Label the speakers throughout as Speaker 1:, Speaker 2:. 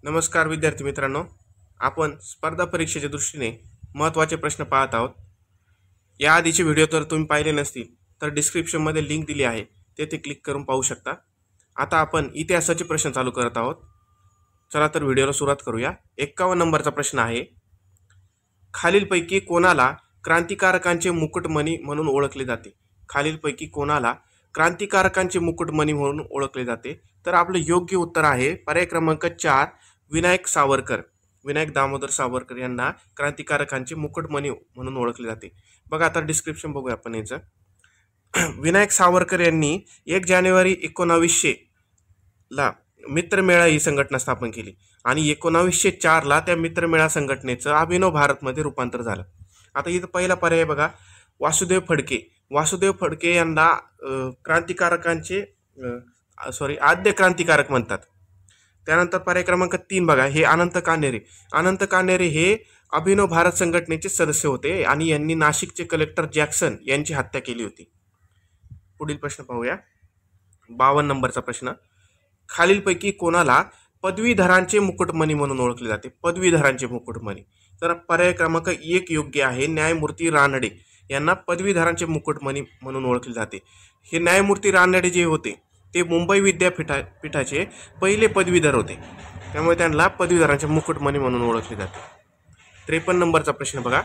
Speaker 1: नमस्कार विद्यार्थी मित्रांनो, आपण स्पर्धा परीक्षेच्या दृष्टीने महत्त्वाचे प्रश्न पाहत आहोत. या आधीचे व्हिडिओ तर तुम्ही पाहिले नसतील तर डिस्क्रिप्शनमध्ये लिंक दिली आहे, तेथे क्लिक करून पाहू शकता. आता आपण इतिहासाचे प्रश्न चालू करत आहोत. चला तर व्हिडिओला सुरुवात करूया. 51 नंबरचा प्रश्न आहे. खालीलपैकी कोणाला क्रांतिकारकांचे मुकुटमणी म्हणून ओळखले जाते? खालीलपैकी कोणाला क्रांतिकारकांचे मुकुटमणी म्हणून ओळखले जाते? तर आपलं योग्य उत्तर आहे पर्याय क्रमांक 4, विनायक सावरकर. विनायक दामोदर सावरकर यांना क्रांतिकारकांचे मुकुटमणी म्हणून ओळखले जाते. बघा आता डिस्क्रिप्शन बघूया आपण याचं. विनायक सावरकर यांनी 1 जानेवारी 1900 ला मित्रमेळा ही संघटना स्थापन केली आणि 1904 ला त्या मित्रमेळा संघटनेचं अभिनव भारतमध्ये रूपांतर झालं. आता इथं पहिला पर्याय बघा, वासुदेव फडके. वासुदेव फडके यांना क्रांतिकारकांचे आद्य क्रांतिकारक म्हणतात. त्यानंतर पर्याय क्रमांक 3 बघा, हे अनंत कान्हेरे. अनंत कान्हेरे हे अभिनव भारत संघटनेचे सदस्य होते आणि यांनी नाशिकचे कलेक्टर जॅक्सन यांची हत्या केली होती. पुढील प्रश्न पाहूया. 52 नंबरचा प्रश्न. खालीलपैकी कोणाला पदवीधरांचे मुकुटमणी म्हणून ओळखले जाते? पदवीधरांचे मुकुटमणी. तर पर्याय क्रमांक 1 योग्य आहे. न्यायमूर्ती रानडे यांना पदवीधरांचे मुकुटमणी म्हणून ओळखले जाते. हे न्यायमूर्ती रानडे जे होते ते मुंबई विद्यापीठाचे पहिले पदवीधर होते, त्यामुळे त्यांना पदवीधरांचे मुकुटमणी म्हणून ओळखले जाते. 53 नंबरचा प्रश्न बघा.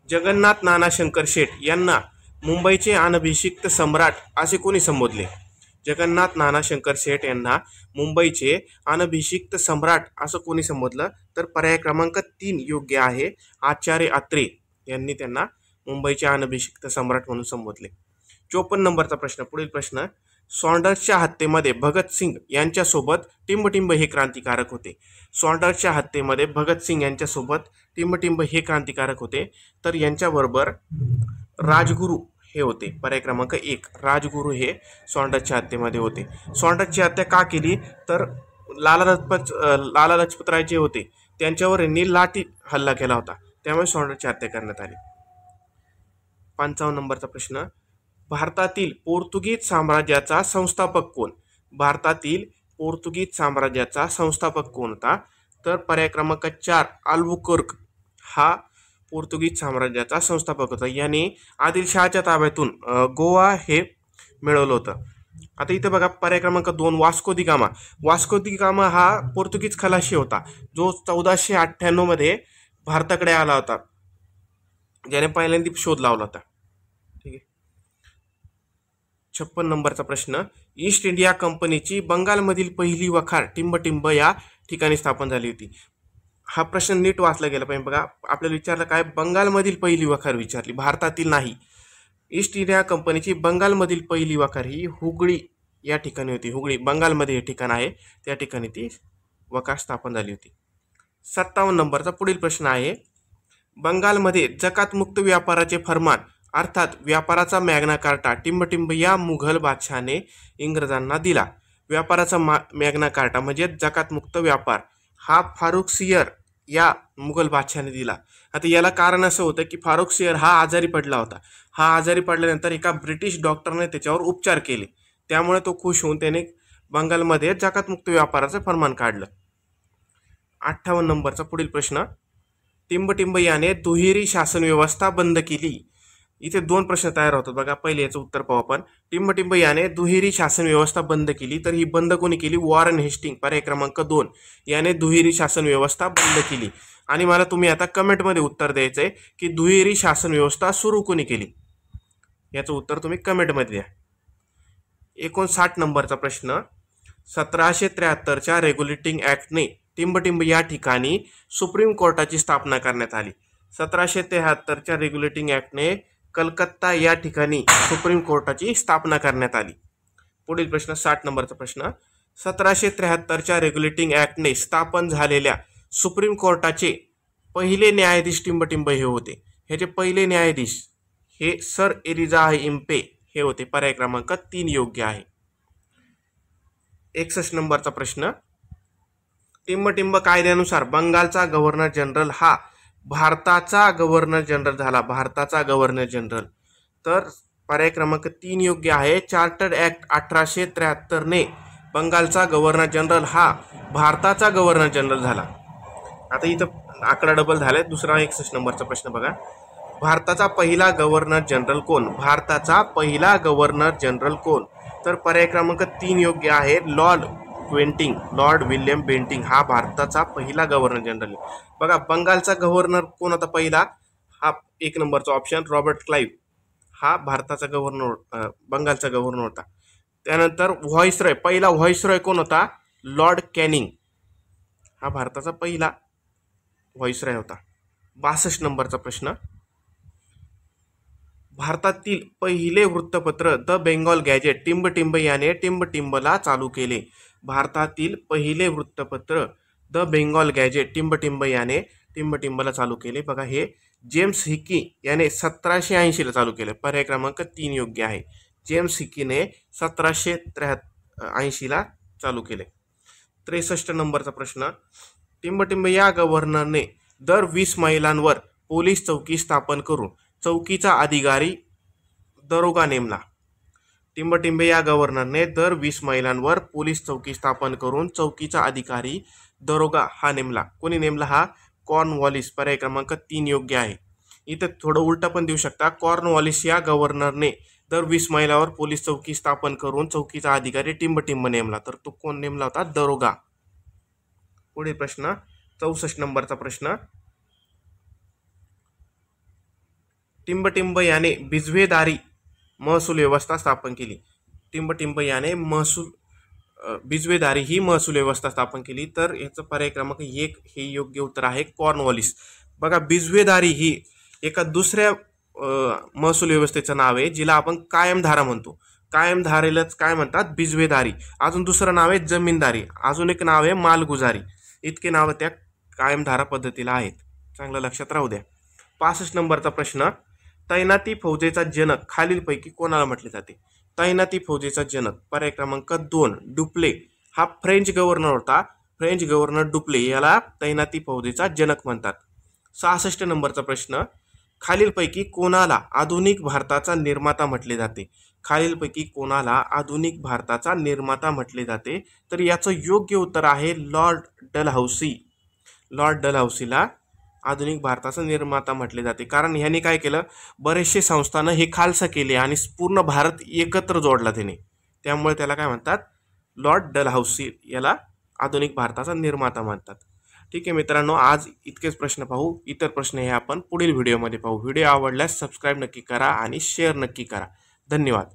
Speaker 1: जगन्नाथ नाना शंकर शेठ यांना मुंबईचे अनभिषिक्त सम्राट असे कोणी संबोधले? जगन्नाथ नाना शंकर शेठ यांना मुंबईचे अनभिषिक्त सम्राट असं कोणी संबोधलं? तर पर्याय क्रमांक 3 योग्य आहे. आचार्य अत्रे यांनी त्यांना मुंबईचे अनभिषिक्त सम्राट म्हणून संबोधले. 54 नंबरचा प्रश्न. पुढील प्रश्न. सॉन्डर्सच्या हत्येमध्ये भगतसिंग यांच्यासोबत टिंबटिंब हे क्रांतिकारक होते. सॉन्डर्सच्या हत्येमध्ये भगतसिंग यांच्यासोबत टिंबटिंब हे क्रांतिकारक होते. तर यांच्याबरोबर राजगुरू हे होते. पर्याय क्रमांक 1 राजगुरू हे सॉन्डर्सच्या हत्येमध्ये होते. सॉन्डर्सची हत्या का केली? तर लाला लजपतराय जे होते त्यांच्यावर यांनी लाठी हल्ला केला होता, त्यामुळे सॉन्डर्सची हत्या करण्यात आली. 55 नंबरचा प्रश्न. भारतातील पोर्तुगीज साम्राज्याचा संस्थापक कोण? भारतातील पोर्तुगीज साम्राज्याचा संस्थापक कोण होता? तर पर्याय क्रमांक 4 अल्बुकर्क हा पोर्तुगीज साम्राज्याचा संस्थापक होता. याने आदिलशहाच्या ताब्यातून गोवा हे मिळवलं होतं. आता इथे बघा पर्याय क्रमांक 2 वास्को दी गामा. वास्को दी गामा हा पोर्तुगीज खलाशी होता जो 1498 मध्ये भारताकडे आला होता, ज्याने पहिल्यांदा शोध लावला होता. ठीक आहे. 56 नंबरचा प्रश्न. ईस्ट इंडिया कंपनीची बंगालमधील पहिली वखार टिंबटिंब या ठिकाणी स्थापन झाली होती. हा प्रश्न नीट वाचला गेला पाहिजे. बघा आपल्याला विचारलं काय? बंगालमधील पहिली वखार विचारली, भारतातील नाही. ईस्ट इंडिया कंपनीची बंगालमधील पहिली वखार ही हुगळी या ठिकाणी होती. हुगळी बंगालमध्ये हे ठिकाण आहे, त्या ठिकाणी ती वखार स्थापन झाली होती. 57 नंबरचा पुढील प्रश्न आहे. बंगालमध्ये जकातमुक्त व्यापाराचे फरमान अर्थात व्यापाराचा मॅग्ना कार्टा टिंबटिंब या मुघल बादशहाने इंग्रजांना दिला. व्यापाराचा मॅग्ना कार्टा म्हणजे जकातमुक्त व्यापार हा फारुख सियर या मुघल बादशहाने दिला. आता याला कारण असं होतं की फारुख सियर हा आजारी पडला होता. हा आजारी पडल्यानंतर एका ब्रिटिश डॉक्टरने त्याच्यावर उपचार केले, त्यामुळे तो खुश होऊन त्याने बंगालमध्ये जकातमुक्त व्यापाराचं फरमान काढलं. 58 नंबरचा पुढील प्रश्न. टिंबटिंब याने दुहेरी शासन व्यवस्था बंद केली. इथे 2 प्रश्न तयार होतात बघा. पहिले याचं उत्तर पाहू आपण. टिंबटिंब याने दुहेरी शासन व्यवस्था बंद केली, तर ही बंद कोणी केली? Warren Hastings. पर्याय क्रमांक 2 याने दुहेरी शासन व्यवस्था बंद केली. आणि मला तुम्ही आता कमेंटमध्ये उत्तर द्यायचं आहे की दुहेरी शासन व्यवस्था सुरू कोणी केली, याचं उत्तर तुम्ही कमेंटमध्ये द्या. 59 नंबरचा प्रश्न. 1773च्या रेग्युलेटिंग ॲक्टने टिंबटिंब या ठिकाणी सुप्रीम कोर्टाची स्थापना करण्यात आली. 1773च्या रेग्युलेटिंग ॲक्टने कलकत्ता या ठिकाणी सुप्रीम कोर्टाची स्थापना करण्यात आली. पुढील प्रश्न 60 नंबरचा प्रश्न. 1773च्या रेग्युलेटिंग ॲक्टने स्थापन झालेल्या सुप्रीम कोर्टाचे पहिले न्यायाधीश टिंबटिंब हे होते. ह्याचे पहिले न्यायाधीश हे सर एलिजा इम्पे हे होते. पर्याय क्रमांक 3 योग्य आहे. 61 नंबरचा प्रश्न. टिंबटिंब कायद्यानुसार बंगालचा गव्हर्नर जनरल हा भारताचा गव्हर्नर जनरल झाला. भारताचा गव्हर्नर जनरल. तर पर्याय क्रमांक 3 योग्य आहे. चार्टर्ड ॲक्ट 1873 ने बंगालचा गव्हर्नर जनरल हा भारताचा गव्हर्नर जनरल झाला. आता इथं आकडा डबल झालाय. दुसरा 61 नंबरचा प्रश्न बघा. भारताचा पहिला गव्हर्नर जनरल कोण? भारताचा पहिला गव्हर्नर जनरल कोण? तर पर्याय क्रमांक 3 योग्य आहे. लॉर्ड विल्यम बेंटिंग हा भारताचा पहिला गव्हर्नर जनरल. बघा बंगालचा गव्हर्नर कोण होता पहिला? हा 1 नंबरचा ऑप्शन रॉबर्ट क्लाइव्ह हा भारताचा गव्हर्नर बंगालचा गव्हर्नर होता. त्यानंतर व्हॉइसरॉय पहिला व्हॉइसरॉय कोण होता? लॉर्ड कॅनिंग हा भारताचा पहिला व्हॉइसरॉय होता. 62 नंबरचा प्रश्न. भारतातील पहिले वृत्तपत्र द बेंगॉल गॅजेट टिंबटिंब याने टिंबटिंबला चालू केले. भारतातील पहिले वृत्तपत्र द बेंगॉल गॅजेट टिंबटिंब याने टिंबटिंबला चालू केले. बघा हे जेम्स हिकी याने 1780ला चालू केले. पर्याय क्रमांक 3 योग्य आहे. जेम्स हिकीने 1783ला चालू केले. 63 नंबरचा प्रश्न. टिंबटिंब या गव्हर्नरने दर 20 मैलांवर पोलीस चौकी स्थापन करून चौकीचा अधिकारी दरोगा नेमला. टिंबटिंब या गव्हर्नरने दर 20 मैलांवर पोलीस चौकी स्थापन करून चौकीचा अधिकारी दरोगा हा नेमला. कोणी नेमला? हा कॉर्नवॉलिस. पर्याय क्रमांक 3 योग्य आहे. इथं थोडं उलटं पण देऊ शकता. कॉर्नवॉलिस या गव्हर्नरने दर 20 मैलावर पोलीस चौकी स्थापन करून चौकीचा अधिकारी टिंबटिंब नेमला. तर तो कोण नेमला होता? दरोगा. पुढील प्रश्न 64 नंबरचा प्रश्न. टिंबटिंब याने बिजवेदारी महसूल व्यवस्था स्थापन केली. टिंबटिंब याने बिजवेदारी ही महसूल व्यवस्था स्थापन केली. तर याचं पर्याय क्रमांक 1 हे योग्य उत्तर आहे. कॉर्नवॉलिस. बघा बिजवेदारी ही एका दुसऱ्या महसूल व्यवस्थेचं नाव आहे जिला आपण कायमधारा म्हणतो. कायमधारेलाच काय म्हणतात? बिजवेदारी. अजून दुसरं नाव आहे जमीनदारी. अजून एक नाव आहे मालगुजारी. इतके नावं त्या कायमधारा पद्धतीला आहेत. चांगलं लक्षात राहू द्या. 65 नंबरचा प्रश्न. तैनाती फौजेचा जनक खालीलपैकी कोणाला म्हटले जाते? तैनाती फौजेचा जनक पर्याय क्रमांक 2 डुप्ले हा फ्रेंच गव्हर्नर होता. फ्रेंच गव्हर्नर डुप्ले याला तैनाती फौजेचा जनक म्हणतात. 66 नंबरचा प्रश्न. खालीलपैकी कोणाला आधुनिक भारताचा निर्माता म्हटले जाते? खालीलपैकी कोणाला आधुनिक भारताचा निर्माता म्हटले जाते? तर याचं योग्य उत्तर आहे लॉर्ड डलहौसी. लॉर्ड डलहौसीला आधुनिक भारताचा निर्माता म्हटले जाते. कारण ह्याने काय केलं? बरेचसे संस्थानं हे खालसा केले आणि पूर्ण भारत एकत्र जोडला त्याने. त्यामुळे त्याला काय म्हणतात? लॉर्ड डलहौसी याला आधुनिक भारताचा निर्माता म्हणतात. ठीक आहे मित्रांनो, आज इतकेच प्रश्न पाहू. इतर प्रश्न हे आपण पुढील व्हिडिओमध्ये पाहू. व्हिडिओ आवडल्यास सबस्क्राईब नक्की करा आणि शेअर नक्की करा. धन्यवाद.